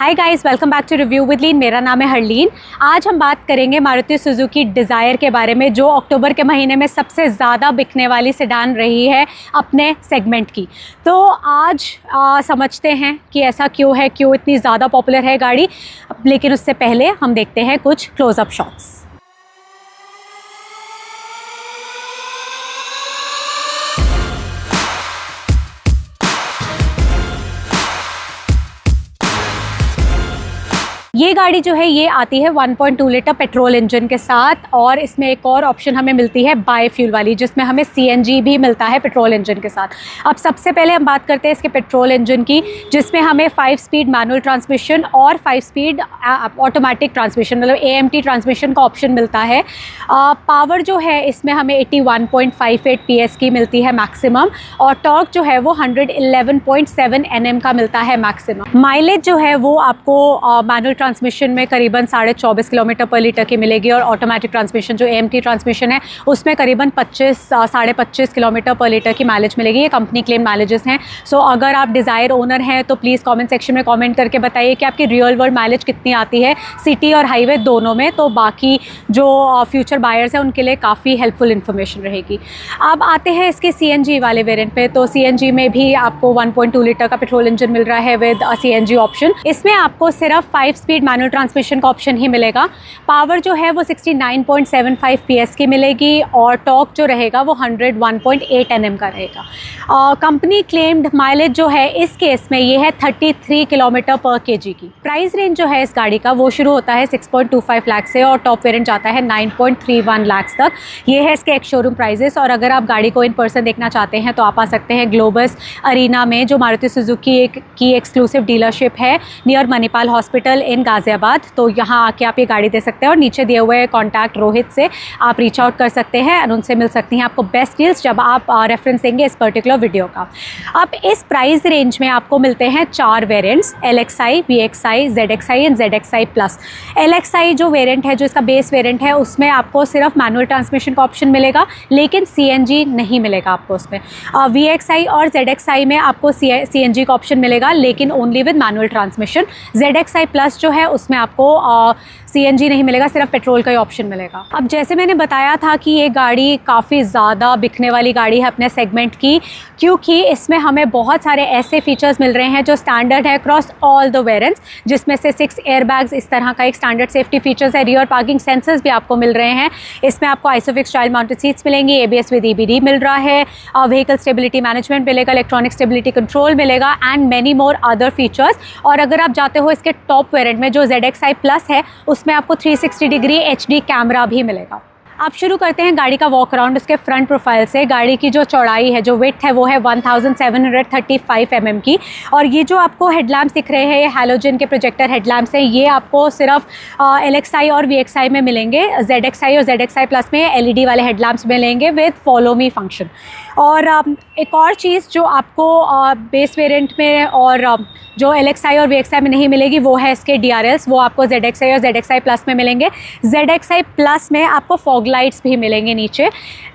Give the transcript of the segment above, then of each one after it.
Hi guys, welcome back to review with Lean. मेरा नाम है हरलीन। आज हम बात करेंगे मारुति सुजुकी डिज़ायर के बारे में, जो अक्टूबर के महीने में सबसे ज़्यादा बिकने वाली सेडान रही है अपने सेगमेंट की। तो आज समझते हैं कि ऐसा क्यों है, क्यों इतनी ज़्यादा पॉपुलर है गाड़ी। लेकिन उससे पहले हम देखते हैं कुछ क्लोजअप शॉट्स। ये गाड़ी जो है ये आती है 1.2 लीटर पेट्रोल इंजन के साथ, और इसमें एक और ऑप्शन हमें मिलती है बायोफ्यूल वाली, जिसमें हमें सीएनजी भी मिलता है पेट्रोल इंजन के साथ। अब सबसे पहले हम बात करते हैं इसके पेट्रोल इंजन की, जिसमें हमें 5 स्पीड मैनुअल ट्रांसमिशन और 5 स्पीड ऑटोमेटिक ट्रांसमिशन, मतलब एएमटी ट्रांसमिशन का ऑप्शन मिलता है। पावर जो है इसमें हमें 81.58 PS की मिलती है मैक्सिमम, और टॉर्क जो है वो 111.7 Nm का मिलता है मैक्सिमम। माइलेज जो है वो आपको मैनुअल ट्रांसमिशन में करीबन 24.5 किलोमीटर पर लीटर की मिलेगी, और ऑटोमेटिक ट्रांसमिशन जो एएमटी ट्रांसमिशन है उसमें करीबन 25 किलोमीटर पर लीटर की माइलेज मिलेगी। ये कंपनी क्लेम माइलेजेस हैं। सो अगर आप डिज़ायर ओनर हैं तो प्लीज़ कमेंट सेक्शन में कमेंट करके बताइए कि आपकी रियल वर्ल्ड माइलेज कितनी आती है सिटी और हाईवे दोनों में। तो बाकी जो फ्यूचर बायर्स हैं उनके लिए काफ़ी हेल्पफुल इन्फॉर्मेशन रहेगी। अब आते हैं इसके सीएनजी वाले वेरिएंट पे। तो सीएनजी में भी आपको 1.2 लीटर का पेट्रोल इंजन मिल रहा है विद सीएनजी ऑप्शन। इसमें आपको सिर्फ 5 स्पीड मैनुअल ट्रांसमिशन का ऑप्शन ही मिलेगा। पावर जो है वो 69.75 PS की मिलेगी, और टॉर्क जो रहेगा वो 101.8 Nm का रहेगा। कंपनी क्लेम्ड माइलेज जो है इस केस में ये है 33 किलोमीटर पर kg की। प्राइस रेंज जो है इस गाड़ी का वो शुरू होता है 6.25 लाख से, और टॉप वेरिएंट जाता है 9.31 लाख तक। ये है इसके एक शोरूम प्राइजेस। और अगर आप गाड़ी को इन पर्सन देखना चाहते हैं तो आप आ सकते हैं ग्लोबस अरीना में, जो मारुति सुजुकी की एक्सक्लूसिव डीलरशिप है near Manipal hospital in Ghaziabad. तो यहाँ आके आप ये गाड़ी दे सकते हैं, और नीचे दिए हुए कॉन्टैक्ट रोहित से आप रीच आउट कर सकते हैं और उनसे मिल सकती हैं आपको बेस्ट डील्स जब आप रेफरेंस देंगे इस पर्टिकुलर वीडियो का। अब इस प्राइस रेंज में आपको मिलते हैं 4 variants, LXI, VXI, ZXI and ZXI plus. LXI जो वेरिएंट है, जो इसका बेस वेरिएंट है, उसमें आपको सिर्फ मैनुअल ट्रांसमिशन का ऑप्शन मिलेगा, लेकिन CNG नहीं मिलेगा आपको उसमें। VXI और ZXI में आपको CNG का ऑप्शन मिलेगा, लेकिन only with manual transmission. ZXI plus जो है उसमें आपको CNG नहीं मिलेगा, सिर्फ पेट्रोल का ही ऑप्शन मिलेगा। अब जैसे मैंने बताया था कि ये गाड़ी काफ़ी ज़्यादा बिकने वाली गाड़ी है अपने सेगमेंट की, क्योंकि इसमें हमें बहुत सारे ऐसे फीचर्स मिल रहे हैं जो स्टैंडर्ड है अक्रॉस ऑल द वेरिएंट्स, जिसमें से 6 एयरबैग्स इस तरह का एक स्टैंडर्ड सेफ्टी फीचर्स है। रियर पार्किंग सेंसर्स भी आपको मिल रहे हैं। इसमें आपको आइसोफिक्स चाइल्ड माउंटेड सीट्स मिलेंगी, ABS विद EBD मिल रहा है, व्हीकल स्टेबिलिटी मैनेजमेंट मिलेगा, इलेक्ट्रॉनिक स्टेबिलिटी कंट्रोल मिलेगा, and many more other features. और अगर आप जाते हो इसके टॉप वेरिएंट में जो ZXI प्लस है, उसमें आपको 360 डिग्री HD कैमरा भी मिलेगा। आप शुरू करते हैं गाड़ी का वॉक अराउंड उसके फ्रंट प्रोफाइल से। गाड़ी की जो चौड़ाई है, जो विड्थ है, वो है 1735 mm की, और ये जो आपको हेडलैम्प्स दिख रहे हैं ये हैलोजन के प्रोजेक्टर हेडलैम्प्स हैं। ये आपको सिर्फ LXI और VXI में मिलेंगे। ZXI और ZXI प्लस में LED वाले हेडलैम्प्स मिलेंगे विद फॉलो मी फंक्शन। और एक और चीज़ जो आपको बेस वेरिएंट में और जो LXI और VXI में नहीं मिलेगी, वो है इसके DRLs। वो आपको ZXI और ZXI प्लस में मिलेंगे। ZXI प्लस में आपको फॉग लाइट्स भी मिलेंगे नीचे,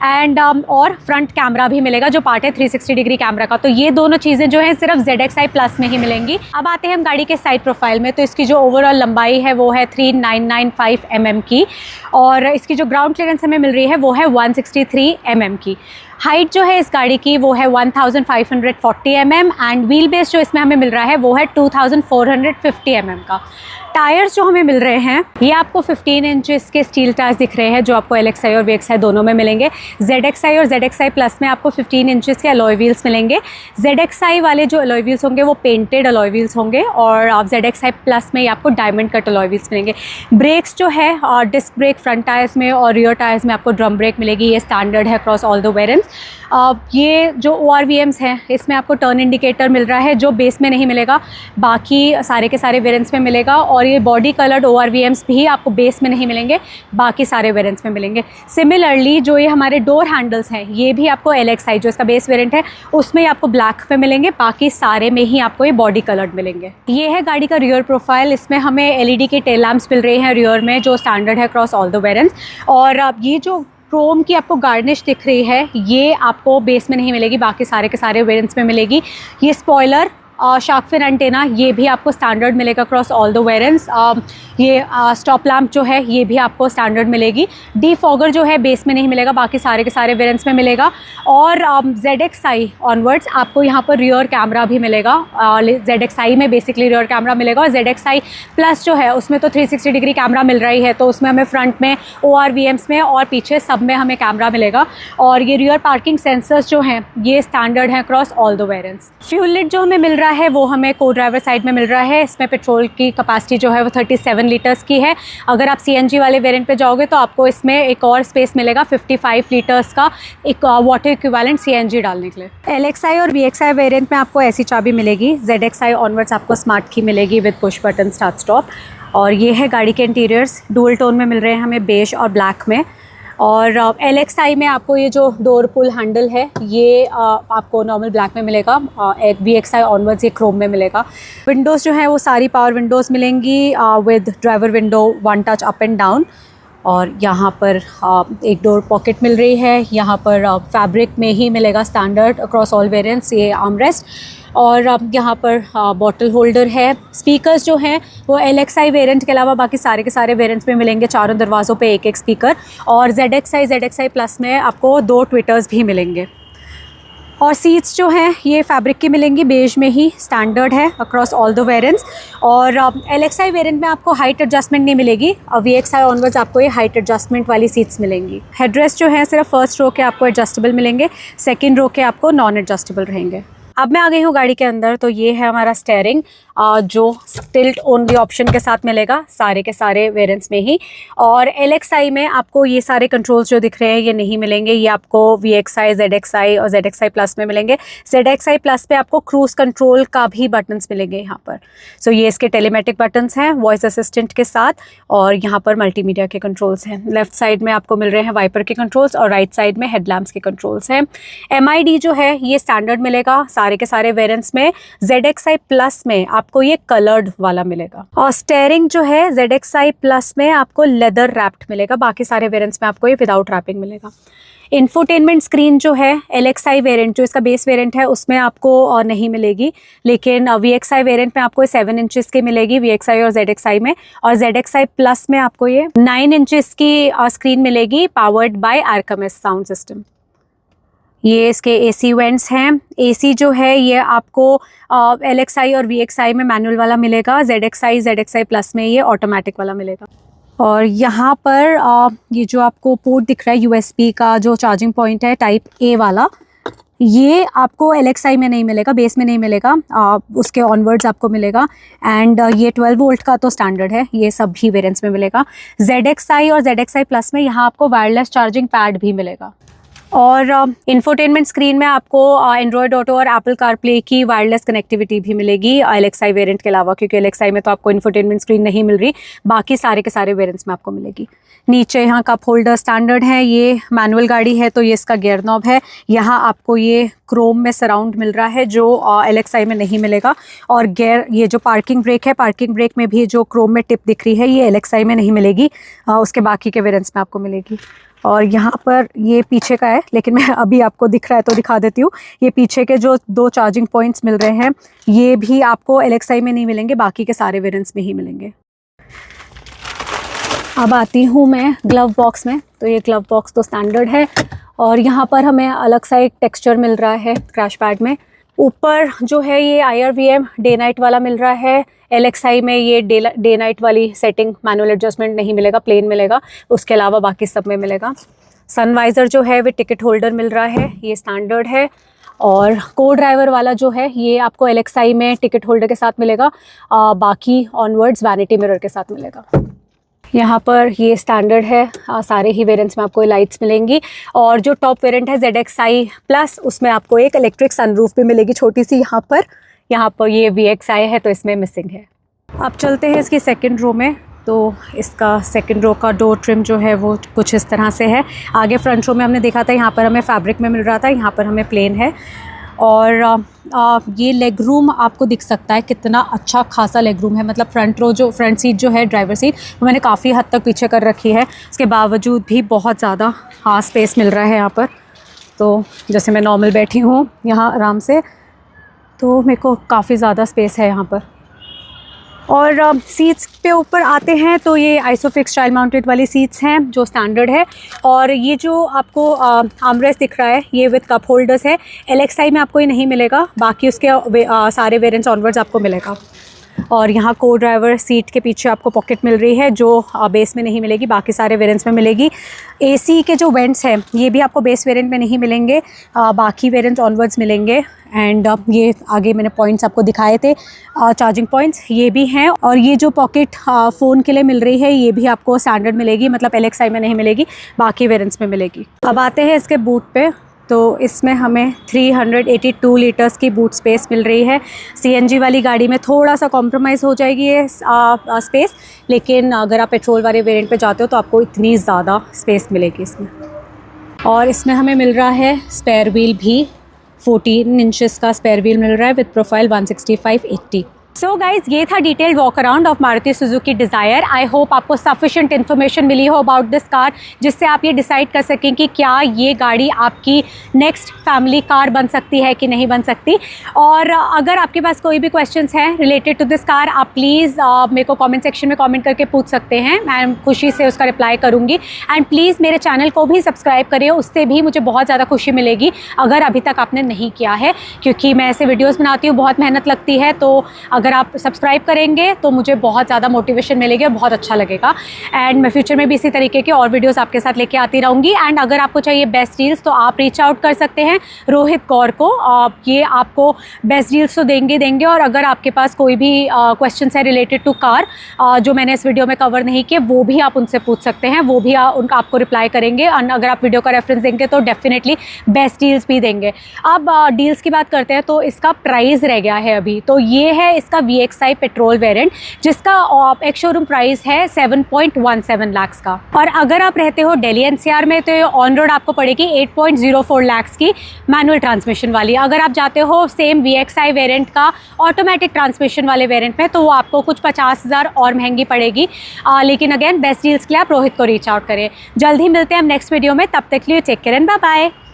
एंड और फ्रंट कैमरा भी मिलेगा, जो पार्ट है 360 डिग्री कैमरा का। तो ये दोनों चीज़ें जो हैं सिर्फ ZXI प्लस में ही मिलेंगी। अब आते हैं हम गाड़ी के साइड प्रोफाइल में। तो इसकी जो ओवरऑल लंबाई है वो है 3995 mm की, और इसकी जो ग्राउंड क्लियरेंस हमें मिल रही है वो है 163 mm की। हाइट जो है इस गाड़ी की वो है 1540 mm, एंड व्हील बेस जो इसमें हमें मिल रहा है वो है 2450 mm का। टायर्स जो हमें मिल रहे हैं ये आपको 15 इंचेस के स्टील टायर्स दिख रहे हैं, जो आपको LXI और VXI दोनों में मिलेंगे। ZXI और ZXI प्लस में आपको 15 इंचेस के अलॉय व्हील्स मिलेंगे। ZXI वाले जो अलॉय व्हील्स होंगे वो पेंटेड अलॉय व्हील्स होंगे, और आप ZXI प्लस में आपको डायमंड कट अलॉय व्हील्स मिलेंगे। ब्रेक्स जो है डिस्क ब्रेक फ्रंट टायर्स में और रियर टायर्स में आपको ड्रम ब्रेक मिलेगी। ये स्टैंडर्ड है अक्रॉस ऑल द वेरिएंट्स। ये जो ORVMs हैं इसमें आपको टर्न इंडिकेटर मिल रहा है, जो बेस में नहीं मिलेगा, बाकी सारे के सारे वेरिएंट्स में मिलेगा। और ये बॉडी कलर्ड ORVMs भी आपको बेस में नहीं मिलेंगे, बाकी सारे वेरिएंट्स में मिलेंगे। सिमिलरली जो ये हमारे डोर हैंडल्स हैं ये भी आपको LXI जो इसका बेस वेरिएंट है उसमें आपको ब्लैक में मिलेंगे, बाकी सारे में ही आपको ये बॉडी कलर्ड मिलेंगे। ये है गाड़ी का रियर प्रोफाइल। इसमें हमें LED के टेल लैम्प्स मिल रहे हैं रियर में, जो स्टैंडर्ड है अक्रॉस ऑल द वेरिएंट्स। और ये जो क्रोम की आपको गार्निश दिख रही है ये आपको बेस में नहीं मिलेगी, बाकी सारे के सारे वेरिएंट्स में मिलेगी। ये स्पॉइलर शार्क फिन एंटेना, ये भी आपको स्टैंडर्ड मिलेगा अक्रॉस ऑल द वेरिएंट्स। ये स्टॉप लैम्प जो है ये भी आपको स्टैंडर्ड मिलेगी। डीफॉगर जो है बेस में नहीं मिलेगा, बाकी सारे के सारे वेरिएंट्स में मिलेगा। और ZXi ऑनवर्ड्स आपको यहाँ पर रियर कैमरा भी मिलेगा। ZXi में बेसिकली रियर कैमरा मिलेगा, और ZXi प्लस जो है उसमें तो 360 डिग्री कैमरा मिल रही है, तो उसमें हमें फ्रंट में ORVMs में और पीछे सब में हमें कैमरा मिलेगा। और ये रियर पार्किंग सेंसर्स जो हैं ये स्टैंडर्ड हैं across all the variants. Fuel lid जो हमें मिल रहा है वो हमें को ड्राइवर साइड में मिल रहा है। इसमें पेट्रोल की कैपेसिटी जो है वो 37 लीटर्स की है। अगर आप CNG वाले वेरिएंट पे जाओगे तो आपको इसमें एक और स्पेस मिलेगा 55 लीटर्स का एक वाटर इक्विवेलेंट CNG डालने के लिए। LXi और VXi वेरिएंट में आपको ऐसी चाबी मिलेगी। ZXi ऑनवर्ड्स आपको स्मार्ट की मिलेगी with push button start stop. और ये है गाड़ी के इंटीरियर्स, डुअल टोन में मिल रहे हैं हमें, बेज और ब्लैक में। और LXi में आपको ये जो डोर पुल हैंडल है ये आपको नॉर्मल ब्लैक में मिलेगा। VXi ऑनवर्ड्स ये क्रोम में मिलेगा। विंडोज़ जो है वो सारी पावर विंडोज़ मिलेंगी with driver window 1 touch up and down. और यहाँ पर एक डोर पॉकेट मिल रही है। यहाँ पर फैब्रिक में ही मिलेगा स्टैंडर्ड अक्रॉस ऑल वेरिएंट्स ये आर्मरेस्ट। और यहाँ पर बॉटल होल्डर है। स्पीकर्स जो हैं वो LXi वेरिएंट के अलावा बाकी सारे के सारे वेरिएंट्स में मिलेंगे, चारों दरवाज़ों पे एक एक स्पीकर। और ZXi प्लस में आपको 2 ट्विटर्स भी मिलेंगे। और सीट्स जो हैं ये फैब्रिक की मिलेंगी, बेज में ही स्टैंडर्ड है अक्रॉस ऑल द वेरिएंट्स। और LXi वेरिएंट में आपको हाइट एडजस्टमेंट नहीं मिलेगी, और VXi ऑनवर्ड्स आपको ये हाइट एडजस्टमेंट वाली सीट्स मिलेंगी। हेडरेस्ट जो है सिर्फ फर्स्ट रो के आपको एडजस्टेबल मिलेंगे, सेकेंड रो के आपको नॉन एडजस्टेबल रहेंगे। अब मैं आ गई हूँ गाड़ी के अंदर, तो ये है हमारा स्टेयरिंग जो टिल्ट ओनली ऑप्शन के साथ मिलेगा सारे के सारे वेरिएंट्स में ही। और LXi में आपको ये सारे कंट्रोल्स जो दिख रहे हैं ये नहीं मिलेंगे, ये आपको VXi, ZXi और ZXi प्लस में मिलेंगे। ZXi प्लस पे आपको क्रूज़ कंट्रोल का भी बटन्स मिलेंगे यहाँ पर। सो ये इसके टेलीमेटिक बटन्स हैं वॉइस असिस्टेंट के साथ, और यहाँ पर मल्टीमीडिया के कंट्रोल्स हैं। लेफ्ट साइड में आपको मिल रहे हैं वाइपर के कंट्रोल्स, और राइट साइड में हेडलैम्प्स के कंट्रोल्स हैं। MID जो है ये स्टैंडर्ड मिलेगा सारे के सारे वेरिएंट्स में। ZXi प्लस में आपको ये कलर्ड वाला मिलेगा। और स्टेयरिंग जो है ZXi प्लस में आपको लेदर रैप्ड मिलेगा, बाकी सारे वेरिएंट्स में आपको ये विदाउट रैपिंग मिलेगा। इंफोटेनमेंट स्क्रीन जो है LXi वेरिएंट जो इसका बेस वेरिएंट है उसमें आपको नहीं मिलेगी, लेकिन VXi वेरिएंट में आपको 7 इंचेस की मिलेगी VXi और ZXi में। और ZXi प्लस में आपको ये 9 इंचेस की स्क्रीन मिलेगी, powered by Arcamys sound system. ये इसके AC वेंट्स हैं। AC जो है ये आपको LXi और VXi में मैनुअल वाला मिलेगा, ZXi प्लस में ये ऑटोमेटिक वाला मिलेगा। और यहाँ पर ये जो आपको पोर्ट दिख रहा है USB का जो चार्जिंग पॉइंट है टाइप A वाला, ये आपको LXi में नहीं मिलेगा, बेस में नहीं मिलेगा, उसके ऑनवर्ड्स आपको मिलेगा। एंड ये 12 वोल्ट का तो स्टैंडर्ड है, ये सभी वेरिएंट्स में मिलेगा। ZXi और ZXi प्लस में यहाँ आपको वायरलेस चार्जिंग पैड भी मिलेगा। और इंफोटेनमेंट स्क्रीन में आपको एंड्रॉयड ऑटो और एप्पल कारप्ले की वायरलेस कनेक्टिविटी भी मिलेगी LXi वेरिएंट के अलावा, क्योंकि LXi में तो आपको इंफोटेनमेंट स्क्रीन नहीं मिल रही, बाकी सारे के सारे वेरिएंट्स में आपको मिलेगी। नीचे यहाँ कप होल्डर स्टैंडर्ड है। ये मैनुअल गाड़ी है तो ये इसका गियर नॉब है। यहाँ आपको ये क्रोम में सराउंड मिल रहा है जो LXi में नहीं मिलेगा। और गियर, ये जो पार्किंग ब्रेक है, पार्किंग ब्रेक में भी जो क्रोम में टिप दिख रही है ये LXi में नहीं मिलेगी, उसके बाकी के वेरिएंट्स में आपको मिलेगी। और यहाँ पर ये पीछे का है, लेकिन मैं अभी आपको दिख रहा है तो दिखा देती हूँ। ये पीछे के जो 2 चार्जिंग पॉइंट्स मिल रहे हैं ये भी आपको LXi में नहीं मिलेंगे, बाकी के सारे वेरिएंट्स में ही मिलेंगे। अब आती हूँ मैं ग्लव बॉक्स में। तो ये ग्लव बॉक्स तो स्टैंडर्ड है, और यहाँ पर हमें अलग सा एक टेक्सचर मिल रहा है क्रैश पैड में। ऊपर जो है ये IRVM डे नाइट वाला मिल रहा है। LXi में ये डे नाइट वाली सेटिंग मैनुअल एडजस्टमेंट नहीं मिलेगा, प्लेन मिलेगा, उसके अलावा बाकी सब में मिलेगा। सनवाइज़र जो है वो टिकट होल्डर मिल रहा है, ये स्टैंडर्ड है। और को ड्राइवर वाला जो है ये आपको LXi में टिकट होल्डर के साथ मिलेगा, बाकी ऑनवर्ड्स वैनिटी मिरर के साथ मिलेगा। यहाँ पर ये स्टैंडर्ड है, सारे ही वेरिएंट्स में आपको लाइट्स मिलेंगी। और जो टॉप वेरिएंट है ZXi प्लस, उसमें आपको एक इलेक्ट्रिक सनरूफ भी मिलेगी छोटी सी। यहाँ पर ये VXi है तो इसमें मिसिंग है। अब चलते हैं इसकी सेकंड रो में। तो इसका सेकंड रो का डोर ट्रिम जो है वो कुछ इस तरह से है। आगे फ्रंट रो में हमने देखा था, यहाँ पर हमें फैब्रिक में मिल रहा था, यहाँ पर हमें प्लेन है। और ये लेग रूम आपको दिख सकता है, कितना अच्छा खासा लेग रूम है। मतलब फ्रंट सीट जो है ड्राइवर सीट वो मैंने काफ़ी हद तक पीछे कर रखी है, उसके बावजूद भी बहुत ज़्यादा स्पेस मिल रहा है यहाँ पर। तो जैसे मैं नॉर्मल बैठी हूँ यहाँ आराम से, तो मेरे को काफ़ी ज़्यादा स्पेस है यहाँ पर। और सीट्स पे ऊपर आते हैं तो ये आइसोफिक्स चाइल्ड माउंटेड वाली सीट्स हैं जो स्टैंडर्ड है। और ये जो आपको आर्मरेस्ट दिख रहा है ये विद कप होल्डर्स है। LXI में आपको ये नहीं मिलेगा, बाकी उसके सारे वेरिएंट्स ऑनवर्ड्स आपको मिलेगा। और यहाँ को ड्राइवर सीट के पीछे आपको पॉकेट मिल रही है जो बेस में नहीं मिलेगी, बाकी सारे वेरिएंट्स में मिलेगी। AC के जो वेंट्स हैं ये भी आपको बेस वेरिएंट में नहीं मिलेंगे, बाकी वेरिएंट ऑनवर्ड्स मिलेंगे। एंड ये आगे मैंने पॉइंट्स आपको दिखाए थे, चार्जिंग पॉइंट्स ये भी हैं। और ये जो पॉकेट फ़ोन के लिए मिल रही है ये भी आपको स्टैंडर्ड मिलेगी, मतलब LXI में नहीं मिलेगी, बाकी वेरिएंट्स में मिलेगी। अब आते हैं इसके बूट पे, तो इसमें हमें 382 लीटर्स की बूट स्पेस मिल रही है। CNG वाली गाड़ी में थोड़ा सा कॉम्प्रोमाइज़ हो जाएगी ये स्पेस, लेकिन अगर आप पेट्रोल वाले वेरिएंट पे जाते हो तो आपको इतनी ज़्यादा स्पेस मिलेगी इसमें। और इसमें हमें मिल रहा है स्पेयर व्हील भी, 14 इंचेस का स्पेयर व्हील मिल रहा है विद प्रोफाइल 165/80। सो गाइज ये था detailed walk around of Maruti Suzuki desire. I hope आपको सफिशिएंट इन्फॉर्मेशन मिली हो अबाउट दिस कार, जिससे आप ये डिसाइड कर सकें कि क्या ये गाड़ी आपकी नेक्स्ट फैमिली कार बन सकती है कि नहीं बन सकती। और अगर आपके पास कोई भी क्वेश्चंस हैं रिलेटेड टू दिस कार, आप प्लीज़ मेरे को कमेंट सेक्शन में कमेंट करके पूछ सकते हैं, मैं खुशी से उसका रिप्लाई करूँगी। एंड प्लीज़ मेरे चैनल को भी सब्सक्राइब करिए, उससे भी मुझे बहुत ज़्यादा खुशी मिलेगी अगर अभी तक आपने नहीं किया है, क्योंकि मैं ऐसे वीडियोज़ बनाती हूँ, बहुत मेहनत लगती है। तो अगर आप सब्सक्राइब करेंगे तो मुझे बहुत ज़्यादा मोटिवेशन मिलेगी और बहुत अच्छा लगेगा। एंड मैं फ्यूचर में भी इसी तरीके के और वीडियोस आपके साथ लेके आती रहूँगी। एंड अगर आपको चाहिए बेस्ट डील्स तो आप रीच आउट कर सकते हैं रोहित कौर को, ये आपको बेस्ट डील्स तो देंगे। और अगर आपके पास कोई भी क्वेश्चन है रिलेटेड टू कार जो मैंने इस वीडियो में कवर नहीं किए, वो भी आप उनसे पूछ सकते हैं, वो भी उनका आपको रिप्लाई करेंगे। और अगर आप वीडियो का रेफरेंस देंगे तो डेफिनेटली बेस्ट डील्स भी देंगे। अब डील्स की बात करते हैं तो इसका प्राइस रह गया है अभी, तो ये है इसका VXI पेट्रोल वेरिएंट, जिसका एक शोरूम प्राइस है 7.17 लाख का। और अगर आप रहते हो दिल्ली NCR में तो ऑन रोड आपको पड़ेगी 8.04 लाख की मैनुअल ट्रांसमिशन वाली। अगर आप जाते हो सेम VXI वेरिएंट का ऑटोमेटिक ट्रांसमिशन वाले वेरिएंट में तो वो आपको कुछ 50,000 और महंगी पड़ेगी। लेकिन अगेन बेस्ट डील्स के लिए आप रोहित को रीच आउट करें। जल्द ही मिलते हैं हम नेक्स्ट वीडियो में, तब तक के लिए take care and bye bye.